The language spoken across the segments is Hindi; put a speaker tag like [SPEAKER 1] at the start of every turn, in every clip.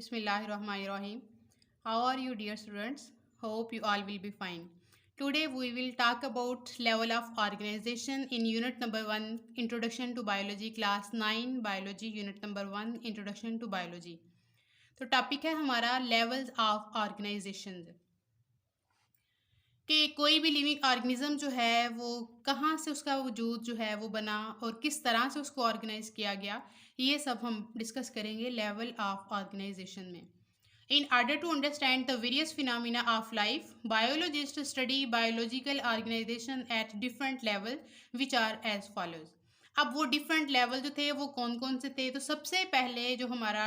[SPEAKER 1] Bismillahirrahmanirrahim. How are you, dear students? Hope you all will be fine. Today we will talk about level of organization in unit number 1, Introduction to Biology, class 9, Biology, unit number 1, Introduction to Biology. तो टॉपिक है हमारा लेवल्स ऑफ ऑर्गेनाइजेशन, कि कोई भी लिविंग ऑर्गेनिज्म जो है वो कहाँ से उसका वजूद जो है वो बना और किस तरह से उसको ऑर्गेनाइज किया गया, ये सब हम डिस्कस करेंगे लेवल ऑफ ऑर्गेनाइजेशन में. In order to understand the various phenomena of life, biologists study biological organization at different levels, which are as follows. अब वो डिफरेंट लेवल जो थे वो कौन कौन से थे? तो सबसे पहले जो हमारा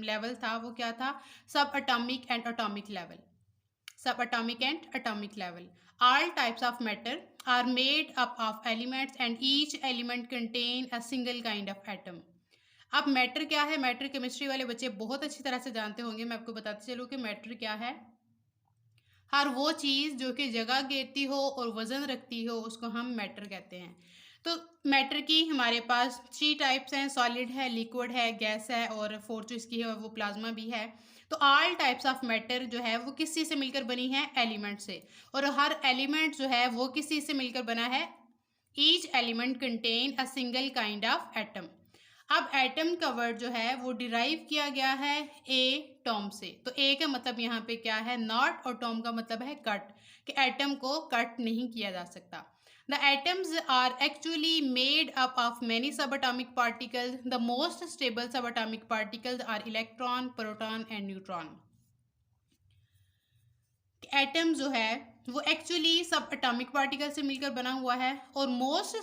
[SPEAKER 1] लेवल था वो क्या था? सब atomic and atomic level. Subatomic and atomic level. All types of matter are made up of elements and each element contain a single kind of atom. अब मैटर क्या है? मैटर केमिस्ट्री वाले बच्चे बहुत अच्छी तरह से जानते होंगे. मैं आपको बताती चलूँ कि मैटर क्या है. हर वो चीज़ जो कि जगह घेरती हो और वज़न रखती हो उसको हम मैटर कहते हैं. तो मैटर की हमारे पास 3 टाइप्स हैं. सॉलिड है, लिक्विड है, गैस है और फोर्थ जो इसकी है वो प्लाज्मा भी है. तो ऑल टाइप्स ऑफ मैटर जो है वो किस चीज़ से मिलकर बनी है? एलिमेंट से. और हर एलिमेंट जो है वो किस चीज़ से मिलकर बना है? Each element contain a single kind of atom. अब एटम का वर्ड जो है वो डिराइव किया गया है ए टॉम से. तो ए का मतलब यहाँ पे क्या है? नॉट, और टॉम का मतलब है कट, कि एटम को कट नहीं किया जा सकता. The atoms are actually made up of many subatomic particles. The most stable subatomic particles are electron, proton and neutron. Atom जो है वो एक्चुअली सब अटोमिक पार्टिकल से मिलकर बना हुआ है, और मोस्ट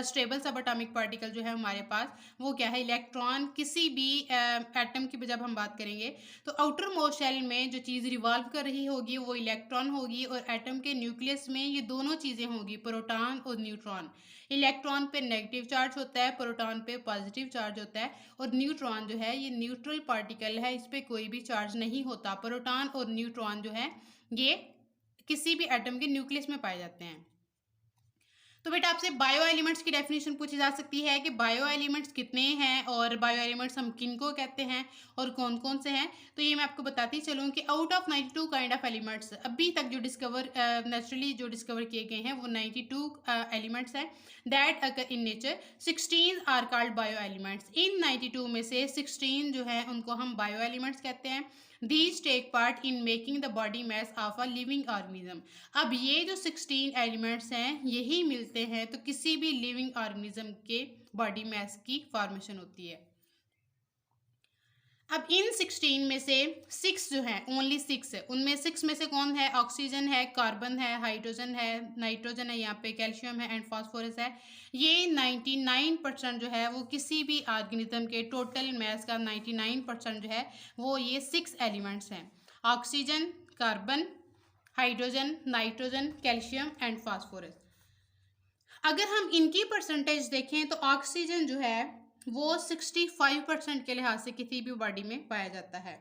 [SPEAKER 1] स्टेबल सब अटोमिक पार्टिकल जो है हमारे पास वो क्या है? इलेक्ट्रॉन. किसी भी एटम की जब हम बात करेंगे तो आउटर मोस्ट शेल में जो चीज़ रिवॉल्व कर रही होगी वो इलेक्ट्रॉन होगी, और एटम के न्यूक्लियस में ये दोनों चीज़ें होंगी, प्रोटॉन और न्यूट्रॉन. इलेक्ट्रॉन पे नेगेटिव चार्ज होता है, प्रोटॉन पे पॉजिटिव चार्ज होता है, और न्यूट्रॉन जो है ये न्यूट्रल पार्टिकल है, इस पर कोई भी चार्ज नहीं होता. प्रोटॉन और न्यूट्रॉन जो है ये किसी भी एटम के न्यूक्लियस में पाए जाते हैं. तो बेटा आपसे बायो एलिमेंट्स की डेफिनेशन पूछी जा सकती है कि बायो एलिमेंट्स कितने हैं और बायो एलिमेंट्स हम किन को कहते हैं और कौन कौन से हैं. तो ये मैं आपको बताती चलूँ कि out of 92 kind of elements अभी तक जो नेचुरली जो डिस्कवर किए गए हैं वो 92 एलिमेंट्स हैं that occur in nature. 16 are called bio elements. इन 92 में से 16 जो है उनको हम बायो एलिमेंट्स कहते हैं. These take part in making the body mass of a living organism. अब ये जो 16 एलिमेंट्स हैं यही मिलते हैं तो किसी भी लिविंग ऑर्गेनिज्म के बॉडी मास की फॉर्मेशन होती है. अब इन 16 में से 6 जो है, ओनली 6 है, उनमें 6 में से कौन है? ऑक्सीजन है, कार्बन है, हाइड्रोजन है, नाइट्रोजन है, यहाँ पे कैल्शियम है एंड फास्फोरस है. ये 99% जो है वो किसी भी ऑर्गेनिज्म के टोटल मास का 99% जो है वो ये 6 एलिमेंट्स हैं. Oxygen, carbon, hydrogen, nitrogen, calcium and phosphorus. अगर हम इनकी परसेंटेज देखें तो ऑक्सीजन जो है वो 65% के लिहाज से किसी भी बॉडी में पाया जाता है.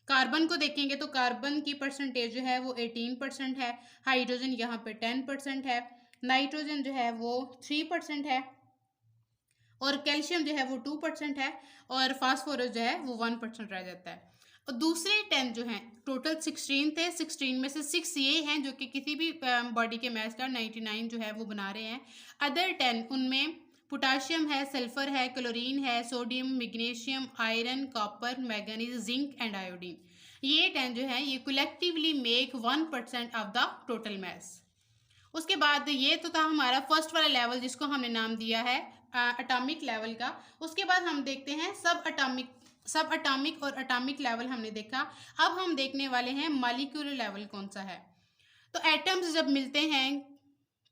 [SPEAKER 1] कार्बन को देखेंगे तो कार्बन की परसेंटेज जो है वो 18% है. हाइड्रोजन यहाँ पे 10% है. नाइट्रोजन जो है वो 3% है, और कैल्शियम जो है वो 2% है, और फास्फोरस जो है वो 1% रह जाता है. और दूसरे 10 जो हैं, टोटल 16 थे, 16 में से 6 ये हैं जो कि किसी भी बॉडी के मास का 99 जो है वो बना रहे हैं. अदर 10 उनमें पोटाशियम है, सल्फर है, क्लोरीन है, sodium, magnesium, iron, copper, manganese, zinc and iodine. ये 10 जो है ये collectively make 1% of the total mass. उसके बाद ये तो था हमारा फर्स्ट वाला लेवल जिसको हमने नाम दिया है एटॉमिक लेवल का. उसके बाद हम देखते हैं सब अटॉमिक और एटॉमिक लेवल हमने देखा. अब हम देखने वाले हैं मॉलिक्यूलर लेवल कौन सा है. तो एटम्स जब मिलते हैं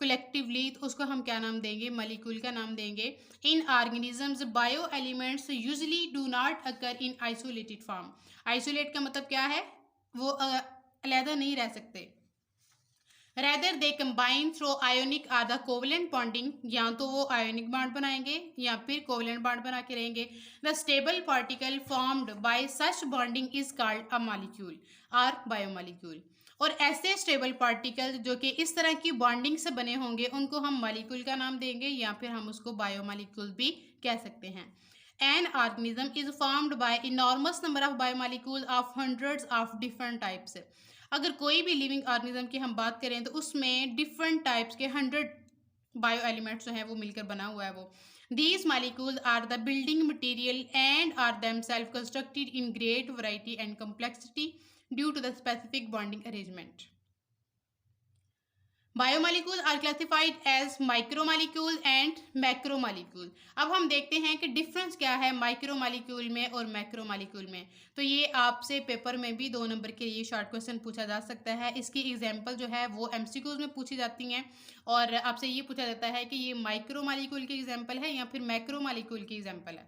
[SPEAKER 1] कलेक्टिवली तो उसको हम क्या नाम देंगे? मॉलिक्यूल का नाम देंगे. In organisms bio elements usually do not occur in isolated form. Isolate का मतलब क्या है? वो अलग नहीं रह सकते. Rather they combine through ionic or the covalent bonding. या तो वो आयोनिक बॉन्ड बनाएंगे या फिर कोवलेंट बॉन्ड बना के रहेंगे. The stable particle formed by such bonding is called a molecule or biomolecule. और ऐसे स्टेबल पार्टिकल जो कि इस तरह की बॉन्डिंग से बने होंगे उनको हम मॉलिक्यूल का नाम देंगे या फिर हम उसको बायोमॉलिक्यूल भी कह सकते हैं. An organism is formed by enormous number of biomolecules of hundreds of different types. अगर कोई भी लिविंग ऑर्गेनिज्म की हम बात करें तो उसमें डिफरेंट टाइप्स के 100 बायो एलिमेंट्स जो हैं वो मिलकर बना हुआ है वो. These molecules are the building material and are themselves constructed in great variety and complexity due to the specific bonding arrangement. Biomolecule are classified as micromolecule and macromolecule. अब हम देखते हैं कि डिफरेंस क्या है माइक्रोमोलिक्यूल में और मैक्रोमोलिक्यूल में. तो ये आपसे पेपर में भी 2 नंबर के लिए शॉर्ट क्वेश्चन पूछा जा सकता है. इसकी एग्जांपल जो है वो एमसीक्यूज में पूछी जाती हैं और आपसे ये पूछा जाता है कि ये माइक्रोमोलिक्यूल की एग्जाम्पल है या फिर मैक्रोमोलिक्यूल की एग्जाम्पल है.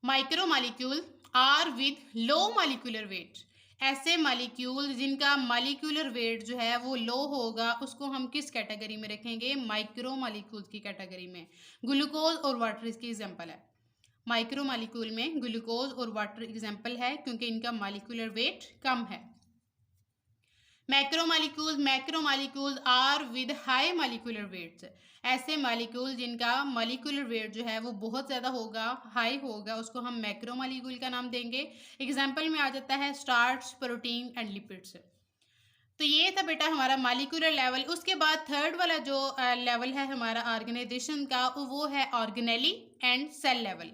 [SPEAKER 1] Micromolecule are with low molecular weight. ऐसे मालिक्यूल जिनका मॉलिक्यूलर वेट जो है वो लो होगा उसको हम किस कैटेगरी में रखेंगे? माइक्रो मॉलिक्यूल्स की कैटेगरी में. ग्लूकोज और वाटर इसकी एग्जांपल है. माइक्रो मॉलिक्यूल में ग्लूकोज और वाटर एग्जांपल है क्योंकि इनका मॉलिक्यूलर वेट कम है. Macromolecules are with high molecular weights. ऐसे मॉलिक्यूल जिनका मॉलिक्यूलर वेट जो है वो बहुत ज़्यादा होगा, हाई होगा, उसको हम मैक्रोमोलिक्यूल का नाम देंगे. एग्जांपल में आ जाता है स्टार्च, प्रोटीन एंड लिपिड्स. तो ये था बेटा हमारा मॉलिक्यूलर लेवल. उसके बाद थर्ड वाला जो लेवल है हमारा ऑर्गेनाइजेशन का वो है organelle and cell level.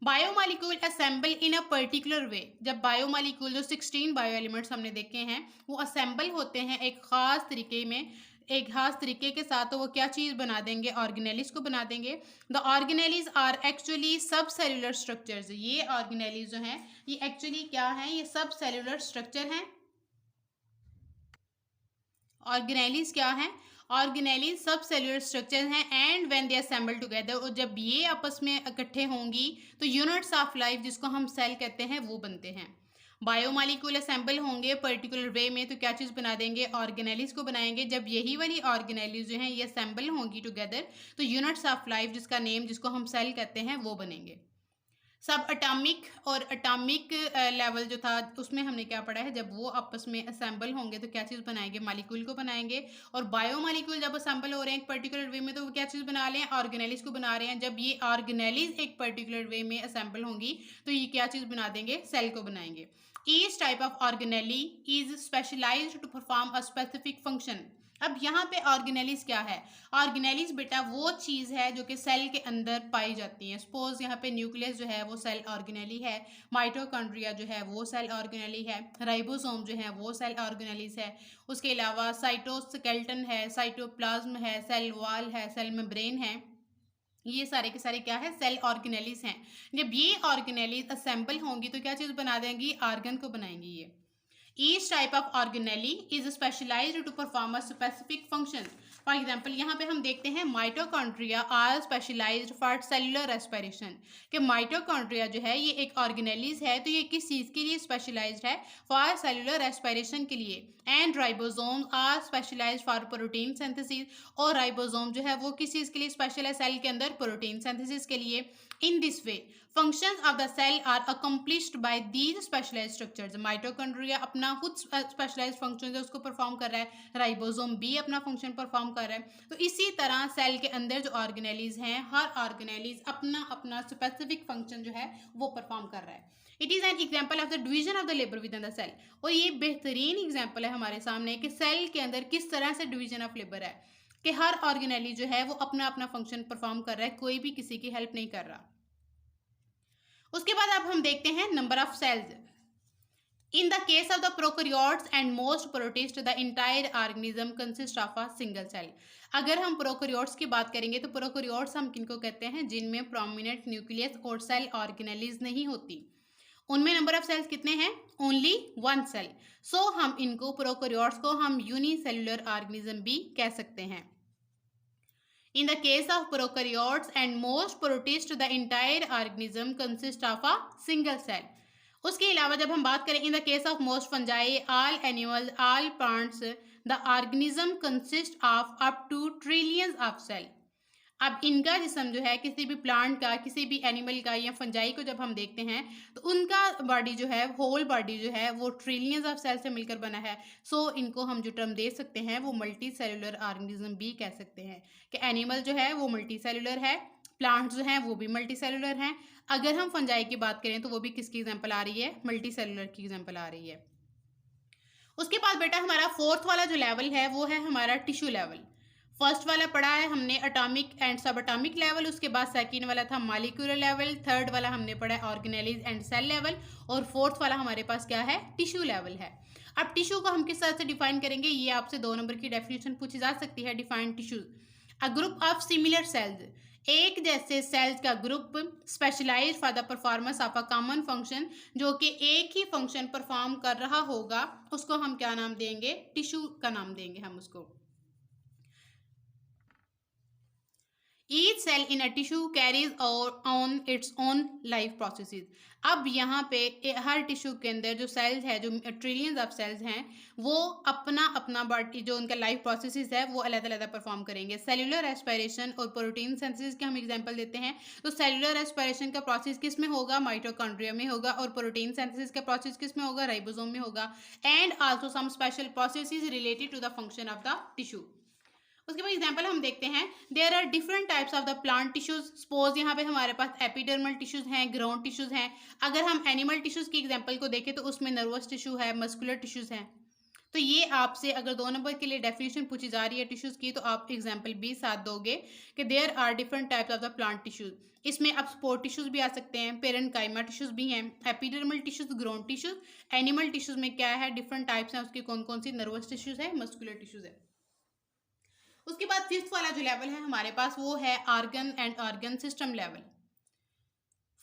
[SPEAKER 1] Biomolecule assemble in a particular way. जब बायोमोलिक्यूल जो 16 बायो एलिमेंट्स हमने देखे हैं वो असेंबल होते हैं एक खास तरीके में, एक खास तरीके के साथ, तो वो क्या चीज़ बना देंगे? ऑर्गेनेलिस को बना देंगे. द ऑर्गेनेलिस आर एक्चुअली सब सेलुलर स्ट्रक्चर्स. ये ऑर्गेनेलिस जो हैं ये एक्चुअली क्या हैं? ये सब सेलुलर स्ट्रक्चर हैं. ऑर्गेनेलिस क्या हैं? ऑर्गेनेलिस सब सेलुलर स्ट्रक्चर हैं. And when they assemble together, और जब ये आपस में इकट्ठे होंगी तो यूनिट्स ऑफ लाइफ जिसको हम सेल कहते हैं वो बनते हैं. बायोमोलिक्यूल असेंबल होंगे पर्टिकुलर वे में तो क्या चीज़ बना देंगे? ऑर्गेनेलिस को बनाएंगे. जब यही वाली ऑर्गेनेलिस जो हैं ये असेंबल होंगी टुगेदर तो यूनिट्स ऑफ लाइफ जिसका नेम जिसको हम सेल कहते हैं वो बनेंगे. सब अटामिक और अटामिक लेवल जो था उसमें हमने क्या पढ़ा है? जब वो आपस में असेंबल होंगे तो क्या चीज़ बनाएंगे? मॉलिक्यूल को बनाएंगे. और बायोमोलिक्यूल जब असेंबल हो रहे हैं एक पर्टिकुलर वे में तो वो क्या चीज़ बना रहे हैं? ऑर्गेनेलिस को बना रहे हैं. जब ये ऑर्गेनेलिस एक पर्टिकुलर वे में असेंबल होंगी तो ये क्या चीज़ बना देंगे? सेल को बनाएंगे. Each type of organelle is specialised to perform a specific function. अब यहाँ पे ऑर्गेनेलिस क्या है? ऑर्गेनेलिस बेटा वो चीज़ है जो कि सेल के अंदर पाई जाती है. सपोज यहाँ पे न्यूक्लियस जो है वो सेल ऑर्गेनेली है, माइटोकॉन्ड्रिया जो है वो सेल ऑर्गेनेली है, राइबोसोम जो है वो सेल ऑर्गेनेलिस है. उसके अलावा साइटोस्केलेटन है, साइटोप्लाज्म है, सेल वॉल है, सेल मेम्ब्रेन है. ये सारे के सारे क्या है? सेल ऑर्गेनेलिस हैं. जब ये ऑर्गेनेलिस असेंबल होंगी तो क्या चीज़ बना देंगी? ऑर्गन को बनाएंगी ये. Each type of organelle is specialized to perform a specific function. For example यहाँ पे हम देखते हैं mitochondria are specialised for cellular respiration. कि माइटोकॉन्ड्रिया जो है ये एक ऑर्गेनेलिस है तो ये किस चीज़ के लिए स्पेशलाइज्ड है? फॉर सेलुलर रेस्पिरेशन के लिए. And ribosomes are specialised for protein synthesis. और राइबोसोम जो है वो किस चीज़ के लिए स्पेशल है? सेल के अंदर प्रोटीन सिंथेसिस के लिए. In this way functions of the cell are accomplished by these specialized structures. Mitochondria अपना खुद स्पेशलाइज्ड फंक्शन है उसको परफॉर्म कर रहा है, राइबोसोम भी अपना फंक्शन परफॉर्म कर रहा है. तो इसी तरह सेल के अंदर जो ऑर्गेनेलिस हैं हर ऑर्गेनेलिस अपना अपना स्पेसिफिक फंक्शन जो है वो परफॉर्म कर रहा है. It is an example of the division of the labour within the cell. और ये बेहतरीन एग्जाम्पल है हमारे सामने कि सेल के अंदर किस तरह से डिवीजन ऑफ लेबर है कि हर ऑर्गेनेली जो है वो अपना अपना फंक्शन परफॉर्म कर रहा है, कोई भी किसी की हेल्प नहीं कर रहा. उसके बाद अब हम देखते हैं number of cells. In the case of the prokaryotes and most protist the entire organism consist of a single cell. अगर हम प्रोकैरियोट्स की बात करेंगे तो प्रोकैरियोट्स हम किनको कहते हैं? जिनमें प्रोमिनेंट न्यूक्लियस और सेल ऑर्गेनेलिज नहीं होती. उनमें नंबर ऑफ सेल्स कितने हैं? Only 1 cell. सो हम इनको प्रोकैरियोट्स को हम यूनिसेलुलर ऑर्गेनिज्म भी कह सकते हैं. In the case of prokaryotes and most protists, the entire organism consists of a single cell. उसके अलावा जब हम बात करें in the case of most fungi, all animals, all plants, the organism consists of up to trillions of cells. अब इनका जिस्म जो है किसी भी प्लांट का, किसी भी एनिमल का या फंजाई को जब हम देखते हैं तो उनका बॉडी जो है, होल बॉडी जो है वो ट्रिलियंस ऑफ सेल से मिलकर बना है. सो इनको हम जो टर्म दे सकते हैं वो मल्टी सेलुलर ऑर्गेनिज्म भी कह सकते हैं कि एनिमल जो है वो मल्टी सेलुलर है, प्लांट्स जो हैं वो भी मल्टी सेलुलर हैं। अगर हम फंजाई की बात करें तो वो भी किसकी एग्जाम्पल आ रही है, मल्टी सेलुलर की एग्जाम्पल आ रही है। उसके बाद बेटा हमारा फोर्थ वाला जो लेवल है वो है हमारा टिश्यू लेवल। फर्स्ट वाला पढ़ा है हमने अटॉमिक एंड सब अटॉमिक लेवल, उसके बाद सेकंड वाला था मॉलिक्यूलर लेवल, थर्ड वाला हमने पढ़ा है ऑर्गेनेलिज एंड सेल लेवल, और फोर्थ वाला हमारे पास क्या है, टिश्यू लेवल है। अब टिश्यू को हम किस तरह से डिफाइन करेंगे, ये आपसे 2 नंबर की डेफिनेशन पूछी जा सकती है। Define tissue, a group of similar cells, एक जैसे सेल्स का group specialise for the performance of a common function, जो कि एक ही फंक्शन परफॉर्म कर रहा होगा, उसको हम क्या नाम देंगे, टिश्यू का नाम देंगे हम उसको। Each cell in a tissue carries on its own life processes. अब यहाँ पे हर टिश्यू के अंदर जो सेल्स है, जो ट्रिलियंस ऑफ सेल्स हैं, वो अपना अपना बॉडी जो उनका लाइफ प्रोसेसेस है वो अलग अलग परफॉर्म करेंगे। सेलुलर रेस्पिरेशन और प्रोटीन सिंथेसिस के हम एग्जांपल देते हैं। तो सेलुलर रेस्पिरेशन का प्रोसेस किस में होगा, माइटोकॉन्ड्रिया में होगा, और प्रोटीन सिंथेसिस का प्रोसेस किस में होगा, राइबोसोम में होगा। And also some special processes related to the function of the tissue. उसके बाद एग्जाम्पल हम देखते हैं, there are different types of the plant tissues. Suppose यहाँ पे हमारे पास एपिडर्मल टिश्यूज हैं, ग्राउंड टिश्यूज हैं। अगर हम एनिमल टिश्यूज की एग्जाम्पल को देखें तो उसमें नर्वस टिश्यू है, मस्कुलर टिश्यूज हैं। तो ये आपसे अगर 2 नंबर के लिए डेफिनेशन पूछी जा रही है टिश्यूज की, तो आप एग्जाम्पल भी साथ दोगे कि there are different types of the plant tissues. इसमें अब स्पोर टिश्यूज भी आ सकते हैं, पेरेन्काइमा टिश्यूज भी हैं, epidermal tissues, ground tissues. Animal tissues में क्या है, डिफरेंट टाइप्स हैं उसकी, कौन कौन सी, नर्वस टिश्यूज है, मस्कुलर टिश्यूज है। उसके बाद फिफ्थ वाला जो लेवल है हमारे पास वो है organ and organ system level.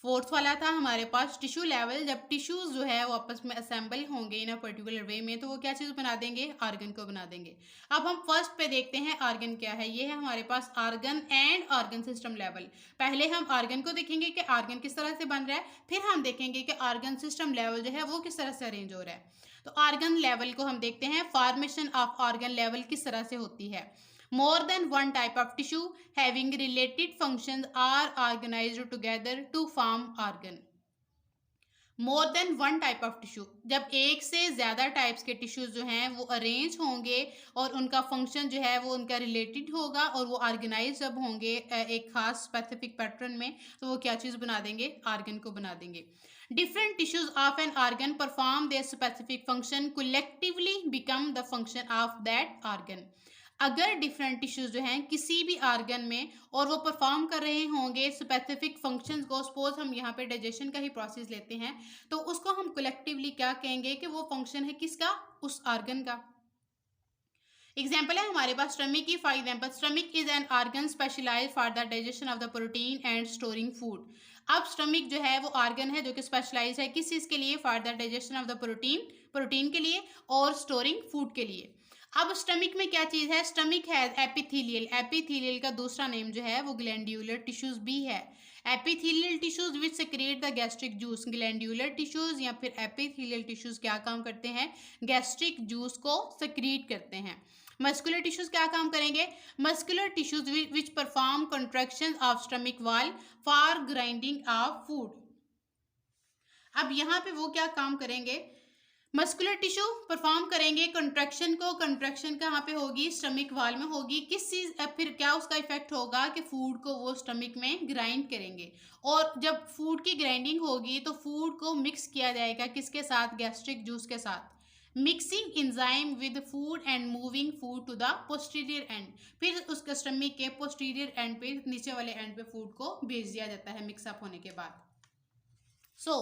[SPEAKER 1] Fourth वाला था हमारे पास टिश्यू लेवल, जब टिश्यूज जो है वो आपस में असेंबल होंगे इन अ पर्टिकुलर वे में तो वो क्या चीज़ बना देंगे, ऑर्गन को बना देंगे। अब हम फर्स्ट पे देखते हैं ऑर्गन क्या है। ये है हमारे पास organ and organ system level. पहले हम ऑर्गन को देखेंगे कि ऑर्गन किस तरह से बन रहा है, फिर हम देखेंगे कि ऑर्गन सिस्टम लेवल जो है वो किस तरह से अरेंज हो रहा है। तो ऑर्गन लेवल को हम देखते हैं, फॉर्मेशन ऑफ ऑर्गन लेवल किस तरह से होती है। More than one type of tissue having related functions are organized together to form organ. More than one type of tissue, जब एक से ज़्यादा टाइप्स के टिश्यूज जो हैं वो अरेंज होंगे और उनका फंक्शन जो है वो उनका रिलेटेड होगा और वो ऑर्गेनाइज जब होंगे एक खास स्पेसिफिक पैटर्न में, तो वो क्या चीज़ बना देंगे, ऑर्गन को बना देंगे। Different tissues of an organ perform there specific function, collectively become the function of that organ. अगर डिफरेंट टिश्यूज जो हैं किसी भी ऑर्गन में और वो परफॉर्म कर रहे होंगे स्पेसिफिक फंक्शंस को, सपोज हम यहाँ पे डाइजेशन का ही प्रोसेस लेते हैं, तो उसको हम कलेक्टिवली क्या कहेंगे कि वो फंक्शन है किसका, उस ऑर्गन का। एग्जाम्पल है हमारे पास स्टमक की। For example, stomach is an organ specialise for the digestion of the protein and storing food. अब स्टमक जो है वो ऑर्गन है जो कि स्पेशलाइज है किस चीज़ के लिए, for the digestion of the protein के लिए और स्टोरिंग फूड के लिए। अब स्टमक में क्या चीज़ है, स्टमक है एपिथेलियल। एपिथेलियल का दूसरा नेम जो है वो ग्लैंड्यूलर टिश्यूज भी है। Epithelial tissues which secrete the gastric juice. Glandular tissues या फिर एपिथेलियल टिश्यूज क्या काम करते हैं, गैस्ट्रिक जूस को सेक्रेट करते हैं। मस्कुलर टिश्यूज क्या काम करेंगे, muscular tissues which perform contraction of stomach wall for grinding of food. अब यहाँ पे वो क्या काम करेंगे, मस्कुलर टिश्यू परफॉर्म करेंगे कंट्रैक्शन को। कंट्रैक्शन कहाँ पे होगी, स्टमक वॉल में होगी। किस चीज़, फिर क्या उसका इफेक्ट होगा कि फूड को वो स्टमक में ग्राइंड करेंगे, और जब फूड की ग्राइंडिंग होगी तो फूड को मिक्स किया जाएगा किसके साथ, गैस्ट्रिक जूस के साथ। Mixing enzyme with food and moving food to the posterior end, फिर उसके स्टमक के पोस्टीरियर एंड पे, नीचे वाले एंड पे फूड को भेज दिया जाता है मिक्सअप होने के बाद। So,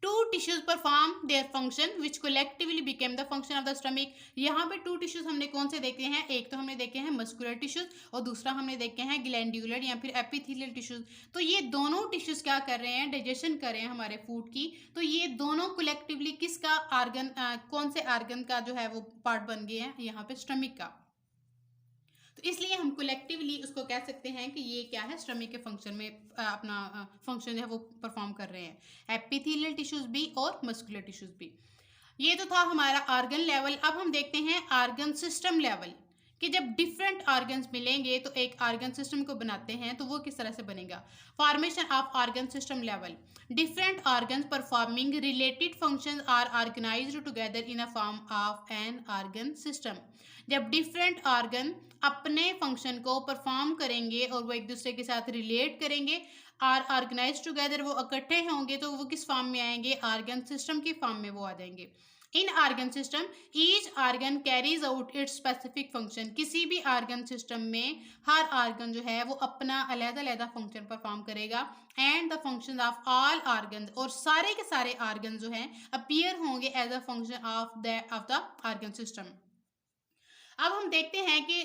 [SPEAKER 1] two tissues perform their function which collectively became the function of the stomach. यहाँ पे two tissues हमने कौन से देखे हैं, एक तो हमने देखे हैं मस्कुलर टिश्यूज और दूसरा हमने देखे हैं ग्लैंड्यूलर या फिर एपिथेलियल टिश्यूज। तो ये दोनों टिश्यूज क्या कर रहे हैं, डाइजेशन कर रहे हैं हमारे फूड की। तो ये दोनों कलेक्टिवली किसका ऑर्गन, कौन से ऑर्गन का जो है वो पार्ट बन गए हैं, यहाँ पे स्टमक का। तो इसलिए हम कलेक्टिवली उसको कह सकते हैं कि ये क्या है, स्टमक के फंक्शन में अपना फंक्शन जो है वो परफॉर्म कर रहे हैं, एपिथेलियल टिश्यूज भी और मस्कुलर टिश्यूज भी। ये तो था हमारा ऑर्गन लेवल। अब हम देखते हैं ऑर्गन सिस्टम लेवल, कि जब डिफरेंट ऑर्गन्स मिलेंगे तो एक ऑर्गन सिस्टम को बनाते हैं, तो वो किस तरह से बनेगा। Formation of organ system level, different organs performing related functions are organised together in a form of an organ system. जब डिफरेंट ऑर्गन अपने फंक्शन को परफॉर्म करेंगे और वो एक दूसरे के साथ रिलेट करेंगे और ऑर्गेनाइज टुगेदर, वो इकट्ठे होंगे तो वो किस फॉर्म में आएंगे, ऑर्गन सिस्टम की फॉर्म में वो आ जाएंगे। In organ system each organ carries out its specific function. किसी भी ऑर्गन सिस्टम में हर ऑर्गन जो है वो अपना अलग-अलग फंक्शन परफॉर्म करेगा and the function of all organ, और सारे के सारे ऑर्गन जो हैं अपीयर होंगे as a function of the organ system. अब हम देखते हैं कि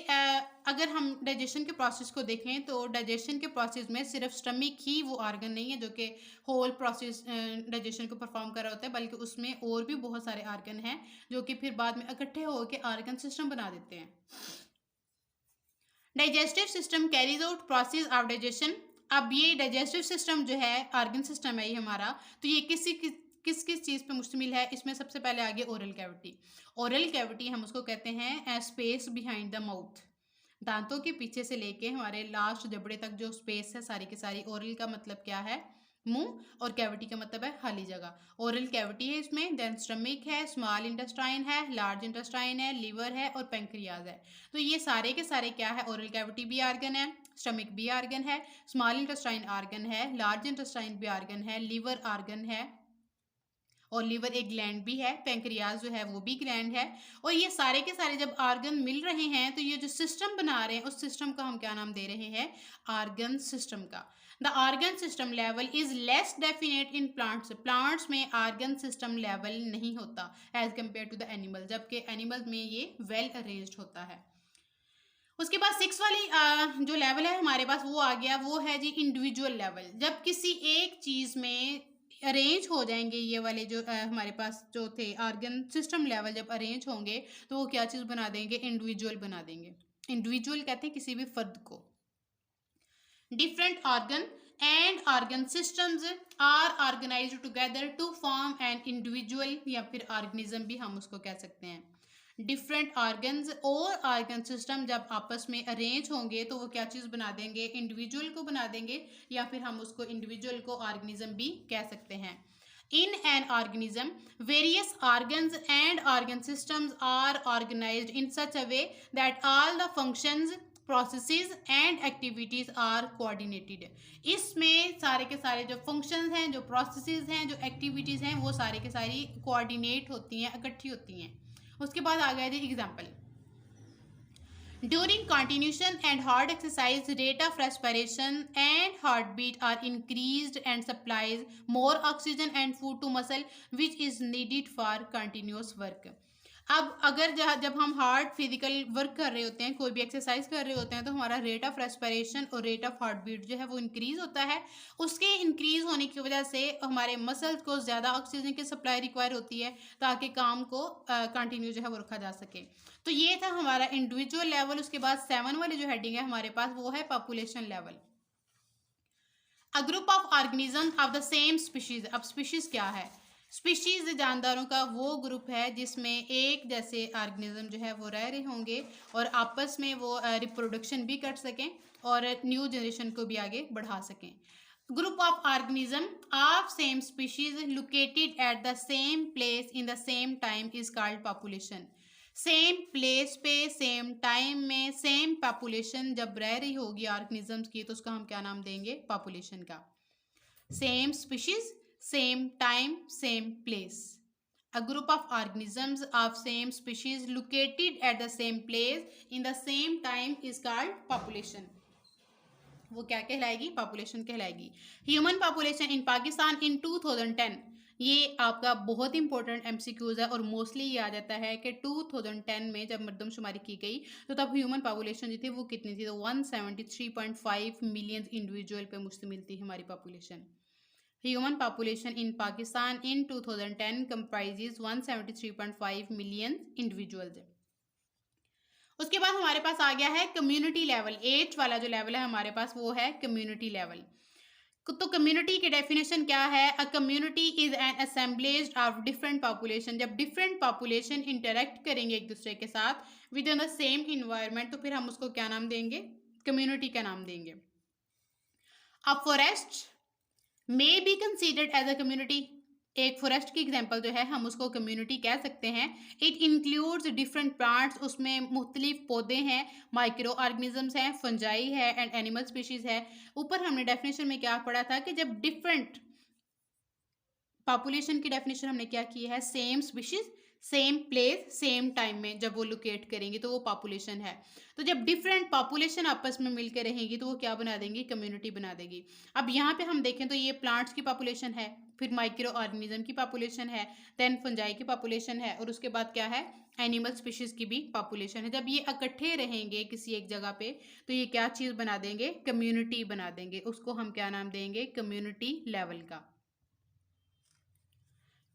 [SPEAKER 1] अगर हम डाइजेशन के प्रोसेस को देखें तो डाइजेशन के प्रोसेस में सिर्फ स्टमक ही वो ऑर्गन नहीं है जो कि होल प्रोसेस डाइजेशन को परफॉर्म कर रहा होता है, बल्कि उसमें और भी बहुत सारे ऑर्गन हैं जो कि फिर बाद में इकट्ठे होकर ऑर्गन सिस्टम बना देते हैं। Digestive system carries out process of digestion. अब ये डाइजेस्टिव सिस्टम जो है, ऑर्गन सिस्टम है ये हमारा, तो ये किस किस चीज़ पे मुश्तमिल है। इसमें सबसे पहले आगे ओरल कैविटी। ओरल कैविटी हम उसको कहते हैं स्पेस बिहाइंड द माउथ। दांतों के पीछे से लेके हमारे लास्ट जबड़े तक जो स्पेस है सारी की सारी, ओरल का मतलब क्या है, मुंह, और कैविटी का मतलब है खाली जगह। ओरल कैविटी है इसमें, देन स्टमक है, स्मॉल इंटेस्टाइन है, लार्ज इंटेस्टाइन है, लीवर है और पेंक्रियाज है। तो ये सारे के सारे क्या है, ओरल कैविटी भी ऑर्गन है, स्टमक भी ऑर्गन है, स्मॉल इंटेस्टाइन ऑर्गन है, लार्ज इंटेस्टाइन भी ऑर्गन है, लीवर ऑर्गन है, और लीवर एक ग्लैंड भी है, पेंक्रियाज जो है वो भी ग्लैंड है। और ये सारे के सारे जब ऑर्गन मिल रहे हैं तो ये जो सिस्टम बना रहे हैं उस सिस्टम का हम क्या नाम दे रहे हैं, ऑर्गन सिस्टम का। The organ system level is less definite in plants. Plants में ऑर्गन सिस्टम लेवल नहीं होता as compare to the animal, जबकि एनिमल में ये वेल अरेंज्ड होता है। उसके बाद 6 वाली जो लेवल है हमारे पास वो आ गया, वो है जी इंडिविजुअल लेवल। जब किसी एक चीज़ में अरेंज हो जाएंगे ये वाले जो हमारे पास जो थे ऑर्गन सिस्टम लेवल, जब अरेंज होंगे तो वो क्या चीज़ बना देंगे, इंडिविजुअल बना देंगे। इंडिविजुअल कहते हैं किसी भी फर्द को। Different organ and organ systems are organised together to form an individual, या फिर ऑर्गेनिज्म भी हम उसको कह सकते हैं। डिफरेंट ऑर्गन्स और ऑर्गन सिस्टम जब आपस में अरेंज होंगे तो वो क्या चीज़ बना देंगे, इंडिविजुअल को बना देंगे, या फिर हम उसको इंडिविजुअल को ऑर्गेनिज्म भी कह सकते हैं। In an organism, various organs and organ systems are organized in such a way that all the functions, processes and activities are coordinated. इसमें सारे के सारे जो functions हैं, जो processes हैं, जो activities हैं, वो सारे के सारी coordinate होती हैं, इकट्ठी होती हैं। उसके बाद आ गया जी example. During continuation and hard exercise, rate of respiration and heartbeat are increased and supplies more oxygen and food to muscle, which is needed for continuous work. अब अगर जब हम हार्ड फिजिकल वर्क कर रहे होते हैं, कोई भी एक्सरसाइज कर रहे होते हैं, तो हमारा रेट ऑफ रेस्पिरेशन और रेट ऑफ हार्ट बीट जो है वो इंक्रीज होता है। उसके इंक्रीज होने की वजह से हमारे मसल्स को ज़्यादा ऑक्सीजन की सप्लाई रिक्वायर होती है ताकि काम को कंटिन्यू जो है वो रखा जा सके। तो ये था हमारा इंडिविजुअल लेवल। उसके बाद 7 वाली जो हेडिंग है हमारे पास वो है population level. A group of organism of the same species. अब स्पीशीज क्या है, स्पीशीज जानदारों का वो ग्रुप है जिसमें एक जैसे ऑर्गेनिज्म जो है वो रह रहे होंगे और आपस में वो रिप्रोडक्शन भी कर सकें और न्यू जनरेशन को भी आगे बढ़ा सकें। Group of organism of same species located at the same place in the same time is called population. Same place पे सेम टाइम में सेम पॉपुलेशन जब रह रही होगी ऑर्गेनिजम्स की तो उसका हम क्या नाम देंगे, पॉपुलेशन का। Same species, same time, same place. A group of organisms of same species located at the same place in the same time is called population. वो क्या कहलाएगी, पॉपुलेशन कहलाएगी। Human population in Pakistan in 2010, ये आपका बहुत इंपॉर्टेंट एमसीक्यूज है और मोस्टली ये आ जाता है कि 2010 में जब मरदमशुमारी की गई तो तब ह्यूमन पॉपुलेशन जो थी वो कितनी थी, तो 173.5 मिलियन इंडिविजुअल पे मुश्तमिल थी हमारी population. Human population in Pakistan in 2010 comprises 173.5 million individuals. उसके बाद हमारे पास आ गया है कम्युनिटी लेवल। 8 वाला जो लेवल है हमारे पास वो है कम्युनिटी लेवल। तो कम्युनिटी की डेफिनेशन क्या है, a community is an assemblage of different population. जब डिफरेंट पॉपुलेशन इंटरेक्ट करेंगे एक दूसरे के साथ with in the same environment तो फिर हम उसको क्या नाम देंगे, कम्युनिटी का नाम देंगे। A forest may be considered as a community. एक फॉरेस्ट की एग्जांपल जो है हम उसको कम्युनिटी कह सकते हैं। इट इंक्लूड्स डिफरेंट प्लांट्स, उसमें मुख्तलिफ पौधे हैं, माइक्रो ऑर्गेनिजम्स हैं, फंजाई है एंड एनिमल स्पीशीज है। ऊपर हमने डेफिनेशन में क्या पढ़ा था कि जब डिफरेंट पॉपुलेशन की डेफिनेशन हमने क्या की है, same species same place same time में जब वो लोकेट करेंगी तो वो पॉपुलेशन है। तो जब डिफरेंट पॉपुलेशन आपस में मिलकर रहेंगी तो वो क्या बना देंगी, कम्युनिटी बना देगी। अब यहाँ पे हम देखें तो ये प्लांट्स की पॉपुलेशन है, फिर माइक्रो ऑर्गेनिज्म की पॉपुलेशन है, देन फंजाई की पॉपुलेशन है, और उसके बाद क्या है, एनिमल स्पीशीज की भी पॉपुलेशन है। जब ये इकट्ठे रहेंगे किसी एक जगह पे तो ये क्या चीज़ बना देंगे, कम्युनिटी बना देंगे। उसको हम क्या नाम देंगे, कम्युनिटी लेवल का।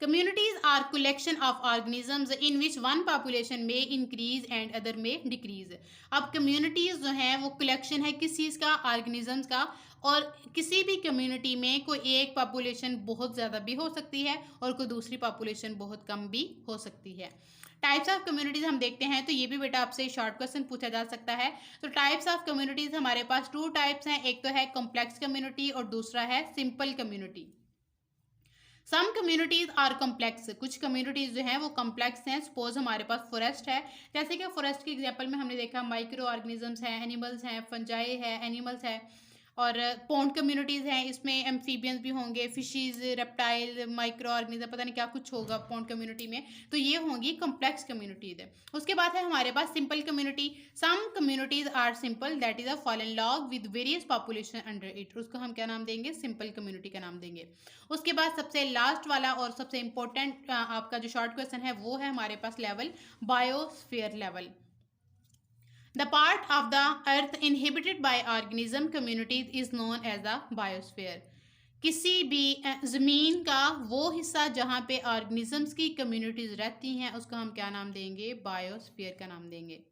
[SPEAKER 1] Communities are collection of organisms in which one population may increase and other may decrease. अब communities जो हैं वो collection है किस चीज़ का, organisms का। और किसी भी community में कोई एक population बहुत ज़्यादा भी हो सकती है और कोई दूसरी population बहुत कम भी हो सकती है। टाइप्स ऑफ कम्युनिटीज़ हम देखते हैं तो ये भी बेटा आपसे शॉर्ट क्वेश्चन पूछा जा सकता है। तो टाइप्स ऑफ कम्युनिटीज़ हमारे पास 2 टाइप्स हैं, एक तो है कॉम्प्लेक्स कम्युनिटी और दूसरा है simple community. Some communities are complex, कुछ कम्युनिटीज जो हैं वो कॉम्प्लेक्स हैं। सपोज हमारे पास फॉरेस्ट है, जैसे कि फॉरेस्ट के एग्जांपल में हमने देखा माइक्रो ऑर्गेनिजम्स हैं, एनिमल्स हैं, फंजाई है, एनिमल्स है। और पॉन्ड कम्युनिटीज़ हैं, इसमें एम्फीबियंस भी होंगे, फिशीज, रेप्टाइल, माइक्रो ऑर्गेनिज्म, पता नहीं क्या कुछ होगा पॉन्ड कम्युनिटी में। तो ये होंगी कॉम्प्लेक्स कम्युनिटीज़ है। उसके बाद है हमारे पास simple community. Some communities are simple, that is a fallen log with various population under it. उसको हम क्या नाम देंगे, सिंपल कम्युनिटी का नाम देंगे। उसके बाद सबसे लास्ट वाला और सबसे इंपॉर्टेंट आपका जो शॉर्ट क्वेश्चन है वो है हमारे पास level, biosphere level. The part of the earth inhabited by organism communities is known as the biosphere. किसी भी ज़मीन का वो हिस्सा जहाँ पे ऑर्गेनिजम्स की कम्युनिटीज़ रहती हैं उसको हम क्या नाम देंगे, बायोस्फीयर का नाम देंगे।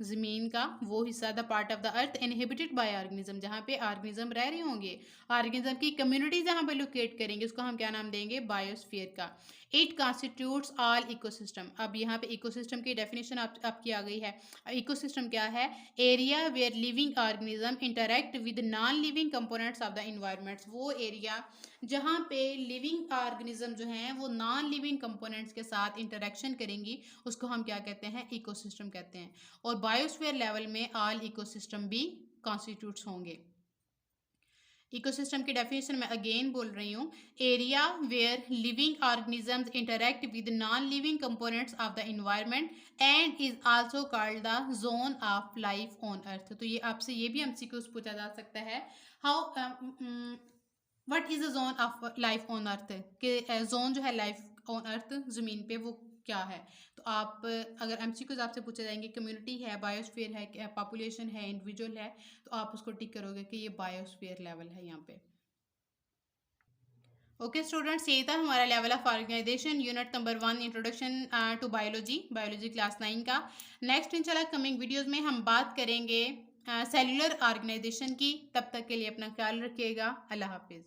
[SPEAKER 1] ज़मीन का वो हिस्सा, the part of the earth inhabited bye organism, जहाँ पे ऑर्गेनिज्म रह रहे होंगे, ऑर्गेनिज्म की कम्युनिटी जहाँ पे लोकेट करेंगे उसको हम क्या नाम देंगे, बायोस्फीयर का। It constitutes all ecosystem. अब यहाँ पे इकोसिस्टम की डेफिनेशन आपकी आ गई है। इकोसिस्टम क्या है, area where living organism interact with non living components of the environments. वो एरिया जहाँ पे लिविंग ऑर्गेनिज्म जो हैं वो नॉन लिविंग कंपोनेंट्स के साथ इंटरेक्शन करेंगी उसको हम क्या कहते हैं, इकोसिस्टम कहते हैं। और बायोस्फीयर लेवल में ऑल इकोसिस्टम भी कॉन्स्टिट्यूट्स होंगे। इकोसिस्टम की डेफिनेशन मैं अगेन बोल रही हूँ, area where living organisms interact with non living components of the environment and is also called the zone of life on earth. तो ये आपसे ये भी एमसीक्यूज पूछा जा सकता है, how what is the zone of life on अर्थ, कि जोन जो है लाइफ ऑन अर्थ ज़मीन पे वो क्या है। तो आप अगर एमसीक्यूज आपसे पूछे जाएंगे, कम्युनिटी है, बायोस्फीयर है, पॉपुलेशन है, इंडिविजुअल है, तो आप उसको टिक करोगे कि ये बायोस्फीयर लेवल है यहाँ पे। ओके स्टूडेंट्स, ये था हमारा level of organisation unit number 1 introduction to biology class 9 का। नेक्स्ट इंशाल्लाह कमिंग वीडियोस में हम बात करेंगे सेलुलर ऑर्गेनाइजेशन की। तब तक के लिए अपना ख्याल रखिएगा। अल्लाह हाफिज़।